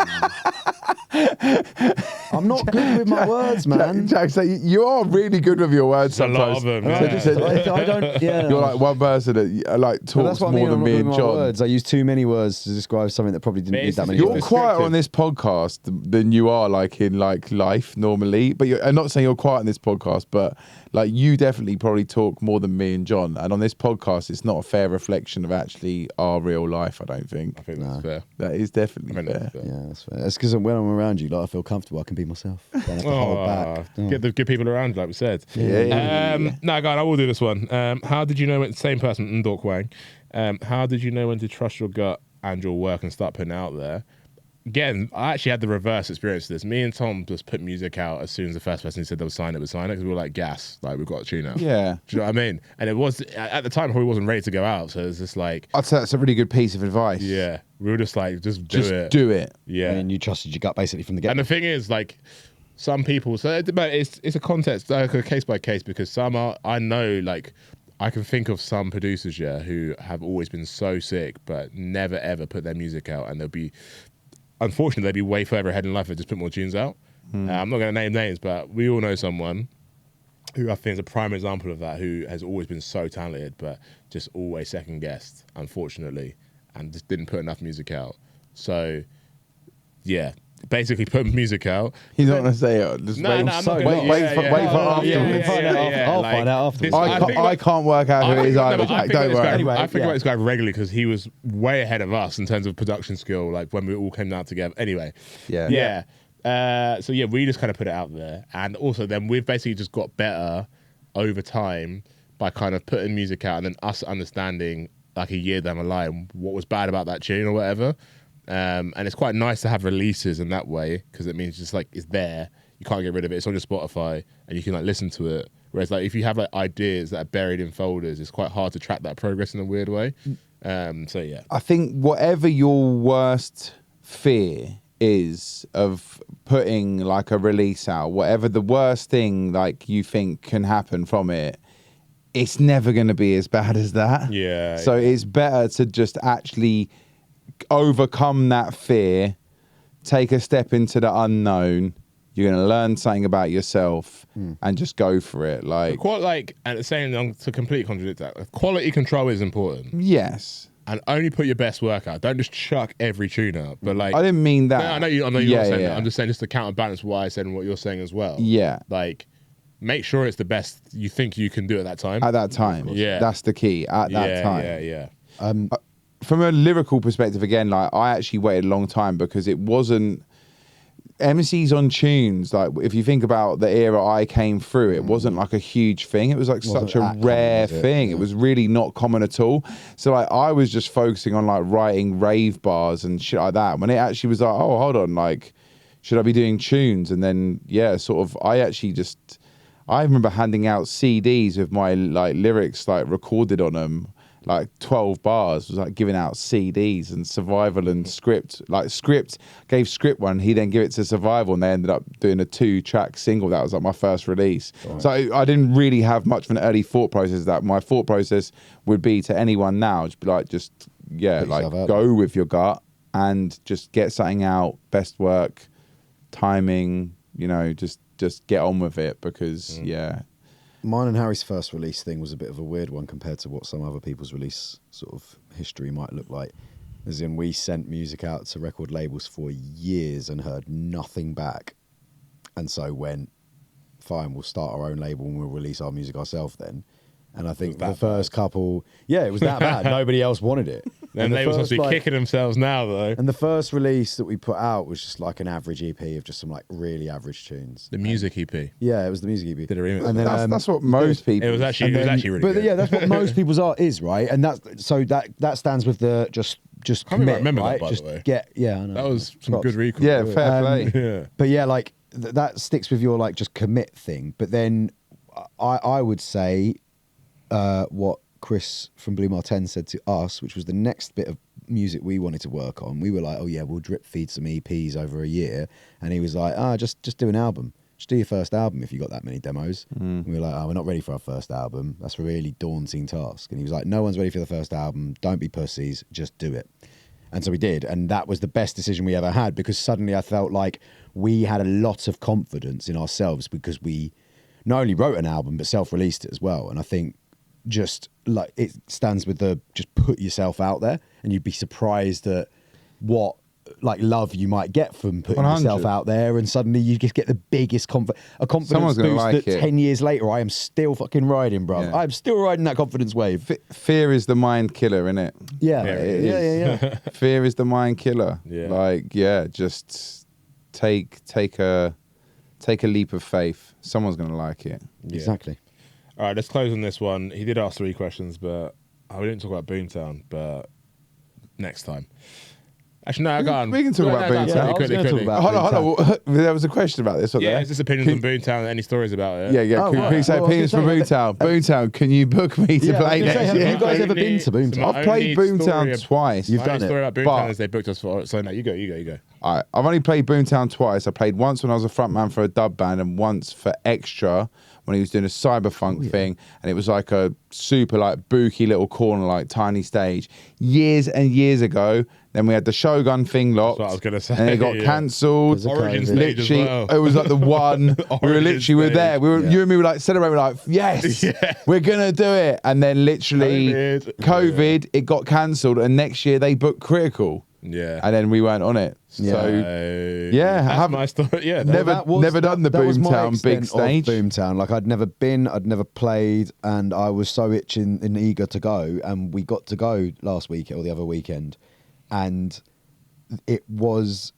I'm not good with my words, man. Jack, so you are really good with your words sometimes. A lot of them, I don't. Yeah, you're like one person that like talks more than me and John. Words. I use too many words to describe something that probably didn't need that many. You're quieter on this podcast than you are like in like life normally. But I'm not saying you're quiet on this podcast, but like you definitely probably talk more than me and John. And on this podcast, it's not a fair reflection of actually our real life. I don't think. I think that's fair. That is definitely fair. Yeah, that's fair. That's because when I'm around you, like I feel comfortable. I can be myself. Don't have to hold back. Get the good people around, like we said. No, God, I will do this one. How did you know when? Same person, Ndork Wang. How did you know when to trust your gut and your work and start putting it out there? Again, I actually had the reverse experience of this. Me and Tom just put music out as soon as the first person who said they would sign it because we were like, gas, like we've got a tune out. Yeah. Do you know what I mean? And it was, at the time, probably wasn't ready to go out. So it's just like. I'd say that's a really good piece of advice. Yeah. We were just like, just do it. Do it. Yeah. And you trusted your gut basically from the get. And the thing is, like, some people, so it's a context, like a case by case, because some are, I know, like, I can think of some producers, who have always been so sick, but never ever put their music out, and they'll be. Unfortunately, they'd be way further ahead in life if they just put more tunes out. I'm not going to name names, but we all know someone who I think is a prime example of that, who has always been so talented, but just always second guessed, unfortunately, and just didn't put enough music out. So, yeah, basically put music out. He's not going to say it. Just wait for afterwards. I'll find out afterwards. I can't work out who it is either. Don't worry. Anyway, I think about this guy regularly because he was way ahead of us in terms of production skill, like when we all came out together. Anyway, so we just kind of put it out there, and also then we've basically just got better over time by kind of putting music out, and then us understanding like a year down the line what was bad about that tune or whatever. And it's quite nice to have releases in that way because it means just like it's there, you can't get rid of it. It's on your Spotify and you can like listen to it. Whereas like if you have like ideas that are buried in folders, it's quite hard to track that progress in a weird way. So yeah, I think whatever your worst fear is of putting like a release out, whatever the worst thing like you think can happen from it, it's never going to be as bad as that. Yeah. So it's better to just actually overcome that fear, take a step into the unknown. You're going to learn something about yourself and just go for it. Like, and saying to completely contradict that, quality control is important. Yes. And only put your best work out. Don't just chuck every tune out. But like, I didn't mean that. No, I know you're not saying that. I'm just saying just to counterbalance what I said and what you're saying as well. Yeah. Like, make sure it's the best you think you can do at that time. At that time. Yeah. That's the key. At that time. Yeah. From a lyrical perspective, again, like I actually waited a long time because it wasn't MCs on tunes. Like if you think about the era I came through, it wasn't like a huge thing. It was like such a rare thing. It was really not common at all. So like I was just focusing on like writing rave bars and shit like that. When it actually was like, oh, hold on, like should I be doing tunes? And then I remember handing out CDs with my like lyrics like recorded on them. Like 12 bars, was like giving out CDs and Survival and Script. Like Script gave Script one, he then gave it to Survival, and they ended up doing a 2-track single. That was like my first release. Right. So I didn't really have much of an early thought process. That my thought process would be to anyone now, just be like, go with your gut and just get something out. Best work, timing, just get on with it because Mine and Harry's first release thing was a bit of a weird one compared to what some other people's release sort of history might look like. As in, we sent music out to record labels for years and heard nothing back. And so went, fine, we'll start our own label and we'll release our music ourselves then. And I think the first couple, it was that bad. Nobody else wanted it. And they were supposed to be kicking themselves now, though. And the first release that we put out was just like an average EP of just some like really average tunes. The music EP. Yeah, it was the music EP. Did a remix. And then, that's what most people. It was actually really good. But yeah, that's what most people's art is, right? And that stands with the just can't commit, remember right? that, by just the way. I know. That was some Props. good recall. Yeah, fair play. Yeah. But yeah, like that sticks with your like just commit thing. But then I would say what Chris from Blue Martin said to us, which was the next bit of music we wanted to work on. We were like, oh yeah, we'll drip feed some EPs over a year. And he was like, just do an album. Just do your first album if you got that many demos. We were like, we're not ready for our first album. That's a really daunting task. And he was like, no one's ready for the first album. Don't be pussies. Just do it. And so we did. And that was the best decision we ever had, because suddenly I felt like we had a lot of confidence in ourselves, because we not only wrote an album, but self-released it as well. And I think just like it stands with the just put yourself out there, and you'd be surprised at what like love you might get from putting 100. yourself out there, and suddenly you just get the biggest confidence Someone's gonna boost like that it. 10 years later I am still fucking riding, bro. Yeah. I'm still riding that confidence wave. Fear is the mind killer, innit? Yeah, Yeah, it yeah. Fear is the mind killer. Yeah. Like, just take a leap of faith. Someone's gonna like it. Exactly. All right, let's close on this one. He did ask 3 questions, but we didn't talk about Boomtown, but next time. Actually, no, go on. We can talk about Boomtown. Yeah, I was gonna talk about Hold on. There was a question about this. Yeah, is this opinions on Boomtown? Any stories about it? Yeah. Oh, Can right. you say Well, I opinions was for gonna Boomtown? Boomtown, can you book me to Yeah, I play was gonna say, next have year? you guys ever been to Boomtown? I've played Boomtown twice. You've My done only it. story about Boomtown But- is they booked us for. So no, you go. All right, I've only played Boomtown twice. I played once when I was a frontman for a dub band, and once for Extra when he was doing a cyberfunk thing, and it was like a super like booky little corner, like tiny stage. Years and years ago, then we had the Shogun thing locked. That's what I was gonna say, And it got yeah. cancelled. Origin COVID. stage as Literally, well. it was like the one. we were Origin literally we were stage. there. We were Yeah. you and me were like celebrating. We were like, yes, we're gonna do it. And then literally, COVID. it got cancelled, and next year they booked Critical. Yeah. And then we weren't on it. Yeah. So yeah, that's my story. Yeah, Never- done the that was my Boomtown big extent of stage. Boomtown. Like I'd never been, I'd never played, and I was so itching and eager to go. And we got to go last week or the other weekend, and it was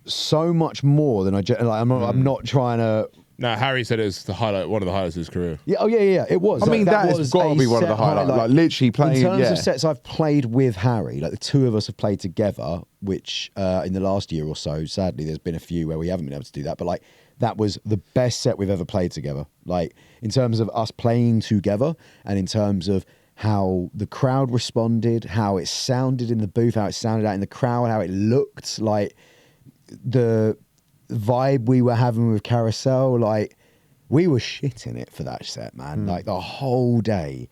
so much more than I'm not trying to. No, Harry said it was one of the highlights of his career. Yeah, yeah. It was. I mean, that has was got to a be one of the set highlights. Like literally playing. In terms yeah. of sets I've played with Harry, like the two of us have played together, which in the last year or so, sadly, there's been a few where we haven't been able to do that. But like that was the best set we've ever played together. Like in terms of us playing together, and in terms of how the crowd responded, how it sounded in the booth, how it sounded out in the crowd, how it looked, like the vibe we were having with Carousel, like we were shitting it for that set, man, like the whole day.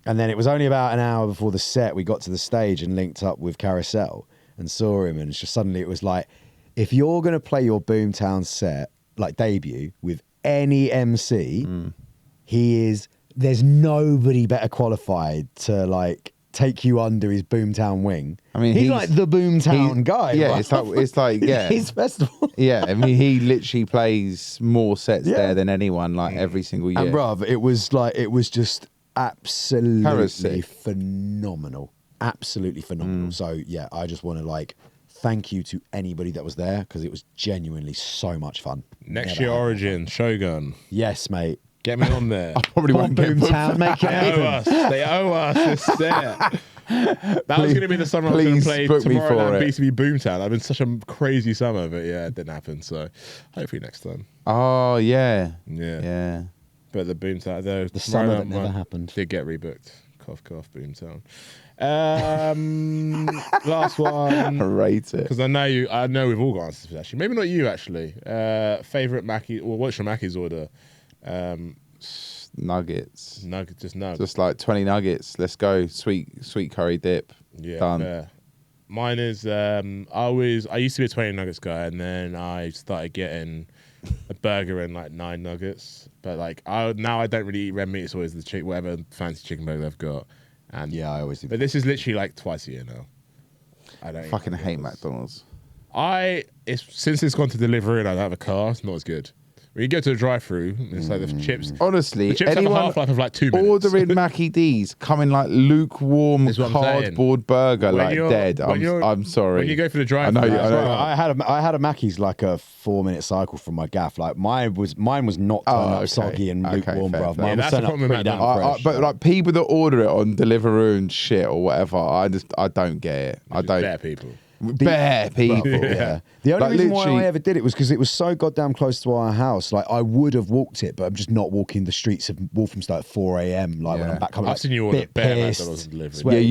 And then it was only about an hour before the set we got to the stage and linked up with Carousel and saw him, and it's just suddenly it was like, if you're going to play your Boomtown set, like debut, with any MC, there's nobody better qualified to like take you under his Boomtown wing. I mean, he's like the Boomtown guy. Yeah, right? it's like yeah. His festival. Yeah, I mean, he literally plays more sets Yeah. there than anyone, like every single year. And bruv, it was just absolutely Parasitic. phenomenal. Absolutely phenomenal. So yeah, I just want to like thank you to anybody that was there, because it was genuinely so much fun. Next Never year, had- Origin, Shogun. Yes, mate. Get me on there. I probably won't get booked. Boomtown, make it They owe happen. us. They owe us this set. That was going to be the summer I was going please to play book me tomorrow for night it. BCB Boomtown. I've been such a crazy summer, but yeah, it didn't happen. So hopefully next time. Oh yeah, Yeah. yeah. But the Boomtown, the summer that never happened. did get rebooked. Cough, cough, Boomtown. Last one. I rate it. Because I know we've all got answers for this, actually. Maybe not you, actually. Favorite Mackie, or what's your Mackie's order? Nuggets. Nugget, just nuggets. Just like 20 nuggets. Let's go. Sweet curry dip. Yeah, Done. fair. Mine is I used to be a 20 nuggets guy, and then I started getting a burger and like 9 nuggets. But like now I don't really eat red meat. It's always the whatever fancy chicken burger they've got. And Yeah, I always do. but this is literally like twice a year now. I don't Fucking eat hate McDonald's. McDonald's. Since it's gone to delivery and I don't have a car, it's not as good. When you go to a drive-through, it's like the chips. Honestly, The chips have a anyone half-life of like 2 minutes. ordering Mackie D's coming like lukewarm That's what I'm saying. cardboard burger, When like you're- dead. when you're- I'm sorry. When you go for the I drive-through, know. that's right. I had a Mackey's like a 4-minute cycle from my gaff. Like mine was not turning up okay. soggy and Okay, lukewarm, fair bruv. play. Mine Yeah, was that's the turning up problem with pretty damn McDonald's. fresh. But like people that order it on Deliveroo and shit or whatever, I don't get it. I don't. Bare people. Bare people. Yeah. The only Like, reason why literally- I ever did it was because it was so goddamn close to our house. Like I would have walked it, but I'm just not walking the streets of Walthamstow at 4 a.m. Like when Yeah. I'm back home. I've like, seen you order bit bare pissed, McDonald's delivery. sweating.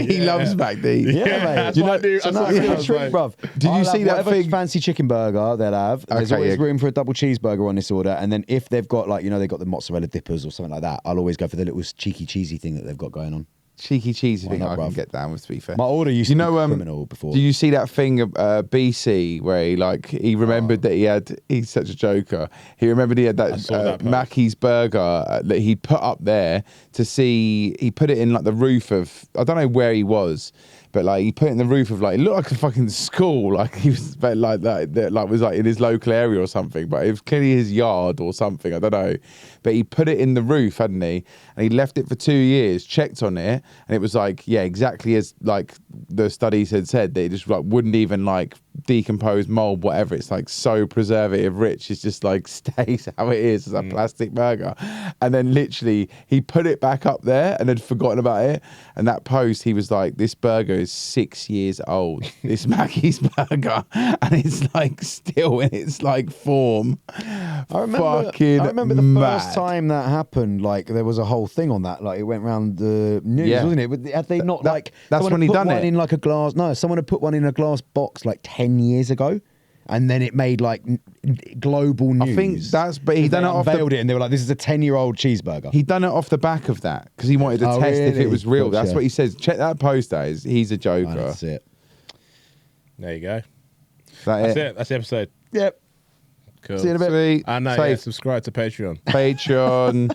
He loves McD. Yeah, mate. That's You what I know- do. So I no, saw it's it, I a was treat, like, bruv. Did you I'll see have that whatever thing? fancy chicken burger they'll have. There's Okay, always yeah. room for a double cheeseburger on this order, and then if they've got like they've got the mozzarella dippers or something like that, I'll always go for the little cheeky cheesy thing that they've got going on. Cheeky cheesy thing not, I can bruv? get down with, to be fair. My order used You to know, be criminal before. Did you see that thing of BC where he remembered that he's such a joker. He remembered he had I saw that that post. Mackey's burger that he'd put up there to see. He put it in like the roof of, I don't know where he was, but like he put it in the roof of like, it looked like a fucking school. Like he was but like that like was like in his local area or something, but it was clearly his yard or something. I don't know. But he put it in the roof, hadn't he? And he left it for 2 years, checked on it, and it was like, yeah, exactly as like the studies had said, that it just like wouldn't even like decompose, mold, whatever. It's like so preservative rich. It's just like stays how it is. It's a plastic burger. And then literally he put it back up there and had forgotten about it. And that post, he was like, this burger is 6 years old. This Mackey's burger. And it's like still in its like form. I remember the mad. first time that happened. Like there was a whole thing on that. Like it went around the news, Yeah. wasn't it? But had they not like that's someone when had he put done one it. in like a glass? No, someone had put one in a glass box like 10 years ago, and then it made like global news. I think that's, but he They done it off unveiled the, it, and they were like, "This is a 10-year-old cheeseburger." he done it off the back of that because he wanted to Oh, test if it really? was real. That's Gotcha. what he says. Check that post out. He's a Oh, joker. that's it. There you go. That's That's it. That's the episode. Yep. Cool. See you in a bit. Sweet. And Safe. subscribe to Patreon. Patreon,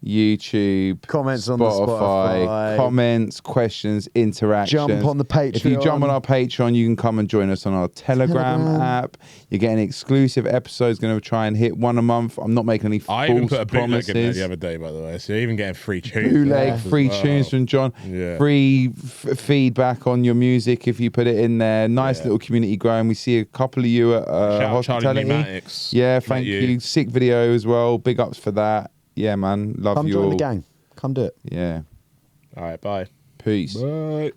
YouTube, Comments on the Spotify. comments, questions, interactions. Jump on the Patreon. If you jump on our Patreon, you can come and join us on our Telegram app. You're getting exclusive episodes. Going to try and hit one a month. I'm not making any I even false put a bootleg promises. in there the other day, by the way. So you're even getting free tunes. Bootleg, as free well. tunes from John, Yeah. free feedback on your music if you put it in there. Nice Yeah. little community growing. We see a couple of you at Shout out Charlie hospitality. Pneumatics. Yeah, Met thank you. Sick video as well. Big ups for that. Yeah, man. Love Come you join all. the gang. Come do it. Yeah. All right, bye. Peace. Bye.